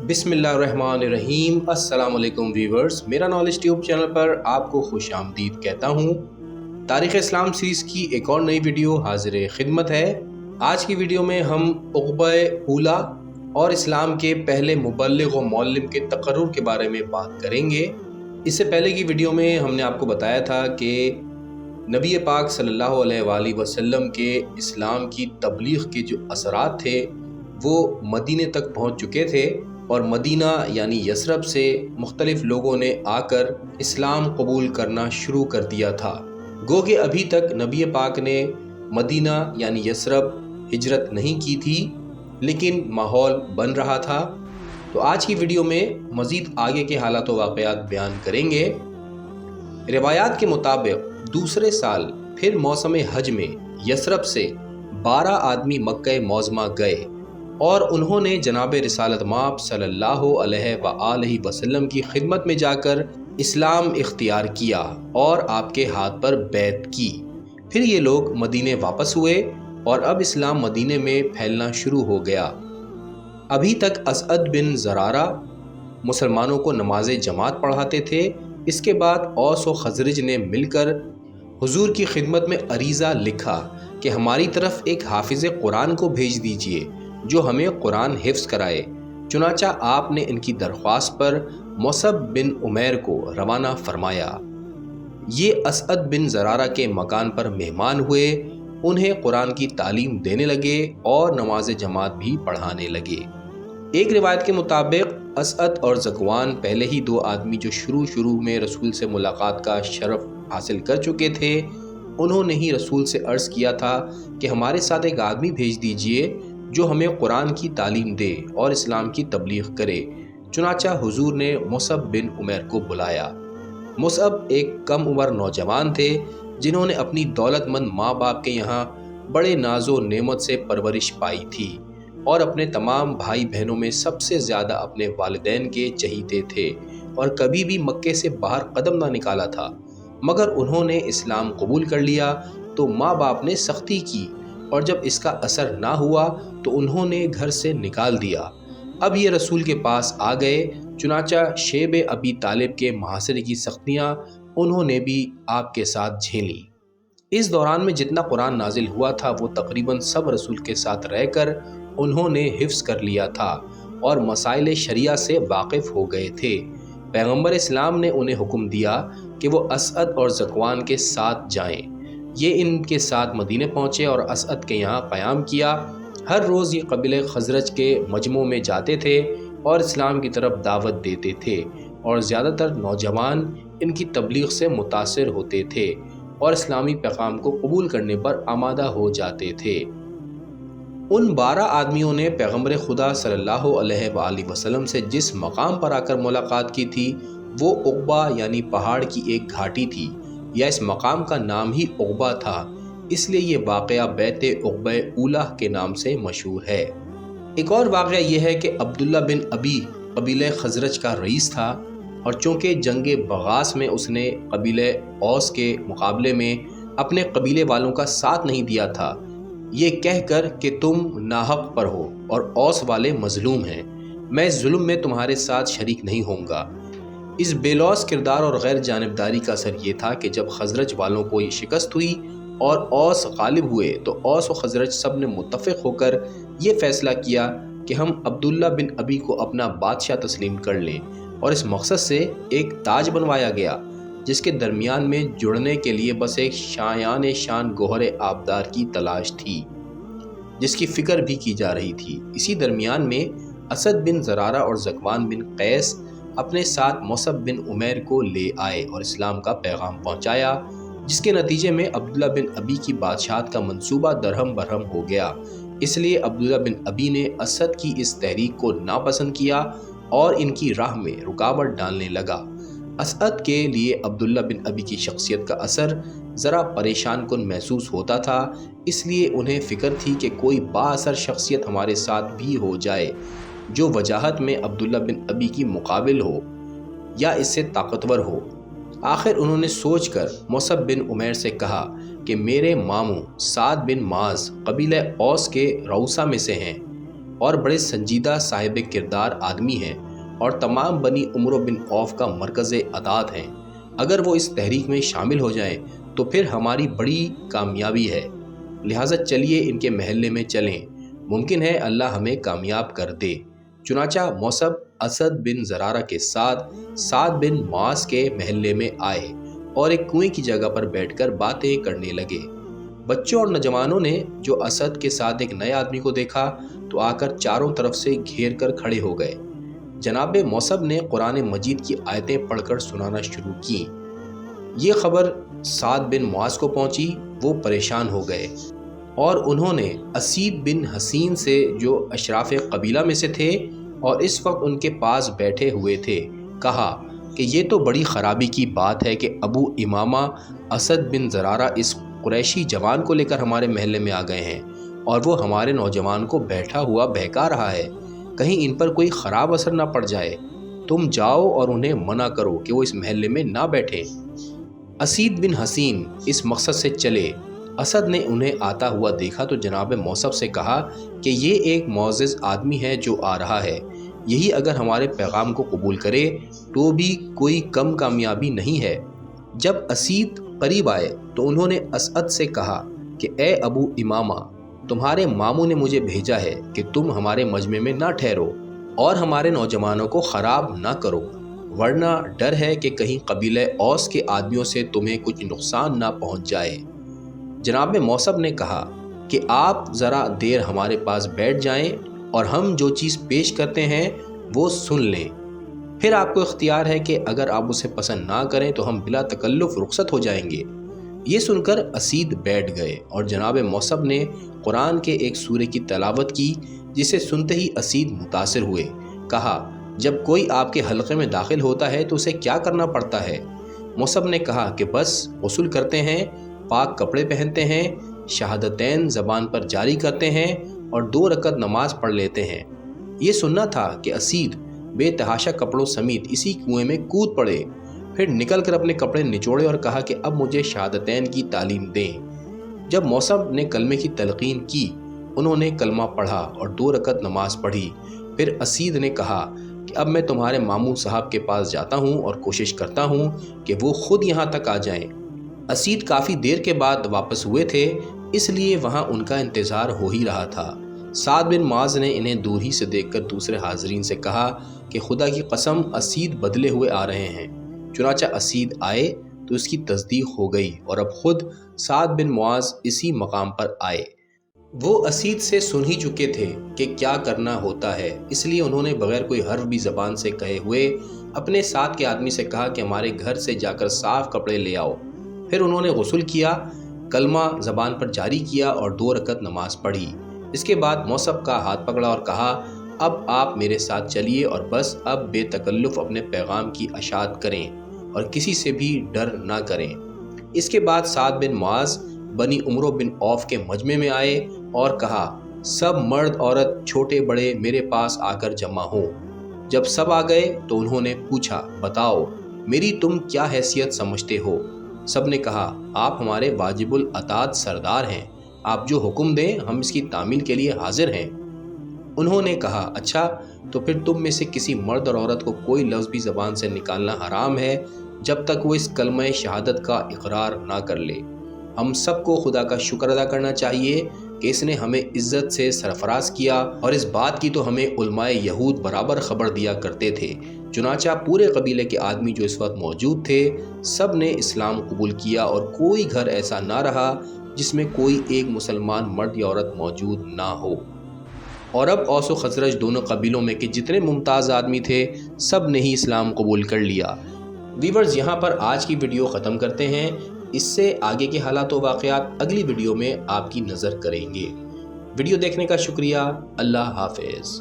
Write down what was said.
بسم اللہ الرحمن الرحیم۔ السلام علیکم ویورز، میرا نالج ٹیوب چینل پر آپ کو خوش آمدید کہتا ہوں۔ تاریخ اسلام سیریز کی ایک اور نئی ویڈیو حاضر خدمت ہے۔ آج کی ویڈیو میں ہم عقبہ اولیٰ اور اسلام کے پہلے مبلغ و معلم کے تقرر کے بارے میں بات کریں گے۔ اس سے پہلے کی ویڈیو میں ہم نے آپ کو بتایا تھا کہ نبی پاک صلی اللہ علیہ وآلہ وسلم کے اسلام کی تبلیغ کے جو اثرات تھے وہ مدینے تک پہنچ چکے تھے، اور مدینہ یعنی یثرب سے مختلف لوگوں نے آ کر اسلام قبول کرنا شروع کر دیا تھا۔ گو کہ ابھی تک نبی پاک نے مدینہ یعنی یثرب ہجرت نہیں کی تھی، لیکن ماحول بن رہا تھا۔ تو آج کی ویڈیو میں مزید آگے کے حالات و واقعات بیان کریں گے۔ روایات کے مطابق دوسرے سال پھر موسم حج میں یثرب سے 12 آدمی مکہ معظمہ گئے، اور انہوں نے جناب رسالت مآب صلی اللہ علیہ وآلہ وسلم کی خدمت میں جا کر اسلام اختیار کیا اور آپ کے ہاتھ پر بیعت کی۔ پھر یہ لوگ مدینے واپس ہوئے اور اب اسلام مدینے میں پھیلنا شروع ہو گیا۔ ابھی تک اسعد بن زرارہ مسلمانوں کو نماز جماعت پڑھاتے تھے۔ اس کے بعد اوس و خزرج نے مل کر حضور کی خدمت میں عریضہ لکھا کہ ہماری طرف ایک حافظ قرآن کو بھیج دیجئے جو ہمیں قرآن حفظ کرائے۔ چنانچہ آپ نے ان کی درخواست پر مصعب بن عمیر کو روانہ فرمایا۔ یہ اسعد بن زرارہ کے مکان پر مہمان ہوئے، انہیں قرآن کی تعلیم دینے لگے اور نماز جماعت بھی پڑھانے لگے۔ ایک روایت کے مطابق اسعد اور ذکوان پہلے ہی 2 آدمی جو شروع میں رسول سے ملاقات کا شرف حاصل کر چکے تھے، انہوں نے ہی رسول سے عرض کیا تھا کہ ہمارے ساتھ ایک آدمی بھیج دیجئے جو ہمیں قرآن کی تعلیم دے اور اسلام کی تبلیغ کرے۔ چنانچہ حضور نے مصعب بن عمیر کو بلایا۔ مصعب ایک کم عمر نوجوان تھے جنہوں نے اپنی دولت مند ماں باپ کے یہاں بڑے ناز و نعمت سے پرورش پائی تھی، اور اپنے تمام بھائی بہنوں میں سب سے زیادہ اپنے والدین کے چہیتے تھے، اور کبھی بھی مکے سے باہر قدم نہ نکالا تھا۔ مگر انہوں نے اسلام قبول کر لیا تو ماں باپ نے سختی کی، اور جب اس کا اثر نہ ہوا تو انہوں نے گھر سے نکال دیا۔ اب یہ رسول کے پاس آ گئے، چنانچہ شیب ابی طالب کے محاصرے کی سختیاں انہوں نے بھی آپ کے ساتھ جھیلیں۔ اس دوران میں جتنا قرآن نازل ہوا تھا وہ تقریباً سب رسول کے ساتھ رہ کر انہوں نے حفظ کر لیا تھا اور مسائل شریعہ سے واقف ہو گئے تھے۔ پیغمبر اسلام نے انہیں حکم دیا کہ وہ اسعد اور ذکوان کے ساتھ جائیں۔ یہ ان کے ساتھ مدینے پہنچے اور اسعد کے یہاں قیام کیا۔ ہر روز یہ قبیلہ خزرج کے مجمع میں جاتے تھے اور اسلام کی طرف دعوت دیتے تھے، اور زیادہ تر نوجوان ان کی تبلیغ سے متاثر ہوتے تھے اور اسلامی پیغام کو قبول کرنے پر آمادہ ہو جاتے تھے۔ ان 12 آدمیوں نے پیغمبر خدا صلی اللہ علیہ وآلہ وسلم سے جس مقام پر آ کر ملاقات کی تھی وہ عقبہ یعنی پہاڑ کی ایک گھاٹی تھی، یا اس مقام کا نام ہی عقبہ تھا، اس لیے یہ واقعہ بیت عقبہ اولیٰ کے نام سے مشہور ہے۔ ایک اور واقعہ یہ ہے کہ عبداللہ بن ابی قبیلہ خزرج کا رئیس تھا، اور چونکہ جنگ بغاس میں اس نے قبیلہ اوس کے مقابلے میں اپنے قبیلے والوں کا ساتھ نہیں دیا تھا، یہ کہہ کر کہ تم ناحق پر ہو اور اوس والے مظلوم ہیں، میں اس ظلم میں تمہارے ساتھ شریک نہیں ہوں گا۔ اس بے لوث کردار اور غیر جانبداری کا اثر یہ تھا کہ جب خزرج والوں کو یہ شکست ہوئی اور اوس غالب ہوئے تو اوس و خزرج سب نے متفق ہو کر یہ فیصلہ کیا کہ ہم عبداللہ بن ابی کو اپنا بادشاہ تسلیم کر لیں، اور اس مقصد سے ایک تاج بنوایا گیا جس کے درمیان میں جڑنے کے لیے بس ایک شایان شان گوہر آبدار کی تلاش تھی، جس کی فکر بھی کی جا رہی تھی۔ اسی درمیان میں اسد بن زرارہ اور ذکوان بن قیس اپنے ساتھ مصعب بن عمیر کو لے آئے اور اسلام کا پیغام پہنچایا، جس کے نتیجے میں عبداللہ بن ابی کی بادشاہت کا منصوبہ درہم برہم ہو گیا۔ اس لیے عبداللہ بن ابی نے اسد کی اس تحریک کو ناپسند کیا اور ان کی راہ میں رکاوٹ ڈالنے لگا۔ اسد کے لیے عبداللہ بن ابی کی شخصیت کا اثر ذرا پریشان کن محسوس ہوتا تھا، اس لیے انہیں فکر تھی کہ کوئی با اثر شخصیت ہمارے ساتھ بھی ہو جائے جو وجاہت میں عبداللہ بن ابی کی مقابل ہو یا اس سے طاقتور ہو۔ آخر انہوں نے سوچ کر مصعب بن عمیر سے کہا کہ میرے ماموں سعد بن معاذ قبیلہ اوس کے رؤسا میں سے ہیں، اور بڑے سنجیدہ صاحب کردار آدمی ہیں اور تمام بنی عمرو بن عوف کا مرکز عطاعت ہیں۔ اگر وہ اس تحریک میں شامل ہو جائیں تو پھر ہماری بڑی کامیابی ہے، لہٰذا چلیے ان کے محلے میں چلیں، ممکن ہے اللہ ہمیں کامیاب کر دے۔ چنانچہ موصب اسد بن زرارہ کے ساتھ سعد بن معاذ کے محلے میں آئے اور ایک کنویں کی جگہ پر بیٹھ کر باتیں کرنے لگے۔ بچوں اور نوجوانوں نے جو اسد کے ساتھ ایک نئے آدمی کو دیکھا تو آ کر چاروں طرف سے گھیر کر کھڑے ہو گئے۔ جناب موصب نے قرآن مجید کی آیتیں پڑھ کر سنانا شروع کی۔ یہ خبر سعد بن معاذ کو پہنچی، وہ پریشان ہو گئے اور انہوں نے اسید بن حسین سے جو اشراف قبیلہ میں سے تھے اور اس وقت ان کے پاس بیٹھے ہوئے تھے کہا کہ یہ تو بڑی خرابی کی بات ہے کہ ابو امامہ اسد بن زرارہ اس قریشی جوان کو لے کر ہمارے محلے میں آ گئے ہیں اور وہ ہمارے نوجوان کو بیٹھا ہوا بہکا رہا ہے، کہیں ان پر کوئی خراب اثر نہ پڑ جائے۔ تم جاؤ اور انہیں منع کرو کہ وہ اس محلے میں نہ بیٹھیں۔ اسید بن حسین اس مقصد سے چلے۔ اسد نے انہیں آتا ہوا دیکھا تو جناب موصب سے کہا کہ یہ ایک معزز آدمی ہے جو آ رہا ہے، یہی اگر ہمارے پیغام کو قبول کرے تو بھی کوئی کم کامیابی نہیں ہے۔ جب اسید قریب آئے تو انہوں نے اسد سے کہا کہ اے ابو امامہ، تمہارے ماموں نے مجھے بھیجا ہے کہ تم ہمارے مجمع میں نہ ٹھہرو اور ہمارے نوجوانوں کو خراب نہ کرو، ورنہ ڈر ہے کہ کہیں قبیلہ اوس کے آدمیوں سے تمہیں کچھ نقصان نہ پہنچ جائے۔ جناب موصب نے کہا کہ آپ ذرا دیر ہمارے پاس بیٹھ جائیں اور ہم جو چیز پیش کرتے ہیں وہ سن لیں، پھر آپ کو اختیار ہے کہ اگر آپ اسے پسند نہ کریں تو ہم بلا تکلف رخصت ہو جائیں گے۔ یہ سن کر اسید بیٹھ گئے اور جناب موصب نے قرآن کے ایک سورے کی تلاوت کی، جسے سنتے ہی اسید متاثر ہوئے۔ کہا جب کوئی آپ کے حلقے میں داخل ہوتا ہے تو اسے کیا کرنا پڑتا ہے؟ موصب نے کہا کہ بس غسل کرتے ہیں، پاک کپڑے پہنتے ہیں، شہادتین زبان پر جاری کرتے ہیں اور 2 رکعت نماز پڑھ لیتے ہیں۔ یہ سننا تھا کہ اسید بے تحاشا کپڑوں سمیت اسی کنویں میں کود پڑے، پھر نکل کر اپنے کپڑے نچوڑے اور کہا کہ اب مجھے شہادتین کی تعلیم دیں۔ جب موصب نے کلمے کی تلقین کی، انہوں نے کلمہ پڑھا اور 2 رکعت نماز پڑھی۔ پھر اسید نے کہا کہ اب میں تمہارے ماموں صاحب کے پاس جاتا ہوں اور کوشش کرتا ہوں کہ وہ خود یہاں تک آ جائیں۔ اسید کافی دیر کے بعد واپس ہوئے تھے، اس لیے وہاں ان کا انتظار ہو ہی رہا تھا۔ سعد بن معاذ نے انہیں دور ہی سے دیکھ کر دوسرے حاضرین سے کہا کہ خدا کی قسم اسید بدلے ہوئے آ رہے ہیں۔ چنانچہ اسید آئے تو اس کی تصدیق ہو گئی اور اب خود سعد بن معاذ اسی مقام پر آئے۔ وہ اسید سے سن ہی چکے تھے کہ کیا کرنا ہوتا ہے، اس لیے انہوں نے بغیر کوئی حرف بھی زبان سے کہے ہوئے اپنے ساتھ کے آدمی سے کہا کہ ہمارے گھر سے جا کر صاف کپڑے لے آؤ۔ پھر انہوں نے غسل کیا، کلمہ زبان پر جاری کیا اور 2 رکعت نماز پڑھی۔ اس کے بعد موصب کا ہاتھ پکڑا اور کہا اب آپ میرے ساتھ چلیے اور بس اب بے تکلف اپنے پیغام کی اشاعت کریں اور کسی سے بھی ڈر نہ کریں۔ اس کے بعد سعد بن معاذ بنی عمرو بن عوف کے مجمع میں آئے اور کہا سب مرد عورت چھوٹے بڑے میرے پاس آ کر جمع ہوں۔ جب سب آ گئے تو انہوں نے پوچھا بتاؤ میری تم کیا حیثیت سمجھتے ہو؟ سب نے کہا آپ ہمارے واجب الاطاعت سردار ہیں، آپ جو حکم دیں ہم اس کی تعمیل کے لیے حاضر ہیں۔ انہوں نے کہا اچھا تو پھر تم میں سے کسی مرد اور عورت کو کوئی لفظ بھی زبان سے نکالنا حرام ہے جب تک وہ اس کلمہ شہادت کا اقرار نہ کر لے۔ ہم سب کو خدا کا شکر ادا کرنا چاہیے کہ اس نے ہمیں عزت سے سرفراز کیا، اور اس بات کی تو ہمیں علماء یہود برابر خبر دیا کرتے تھے۔ چنانچہ پورے قبیلے کے آدمی جو اس وقت موجود تھے سب نے اسلام قبول کیا اور کوئی گھر ایسا نہ رہا جس میں کوئی ایک مسلمان مرد یا عورت موجود نہ ہو۔ اور اب اوس و خزرج دونوں قبیلوں میں کے جتنے ممتاز آدمی تھے سب نے ہی اسلام قبول کر لیا۔ ویورز یہاں پر آج کی ویڈیو ختم کرتے ہیں، اس سے آگے کے حالات و واقعات اگلی ویڈیو میں آپ کی نظر کریں گے۔ ویڈیو دیکھنے کا شکریہ، اللہ حافظ۔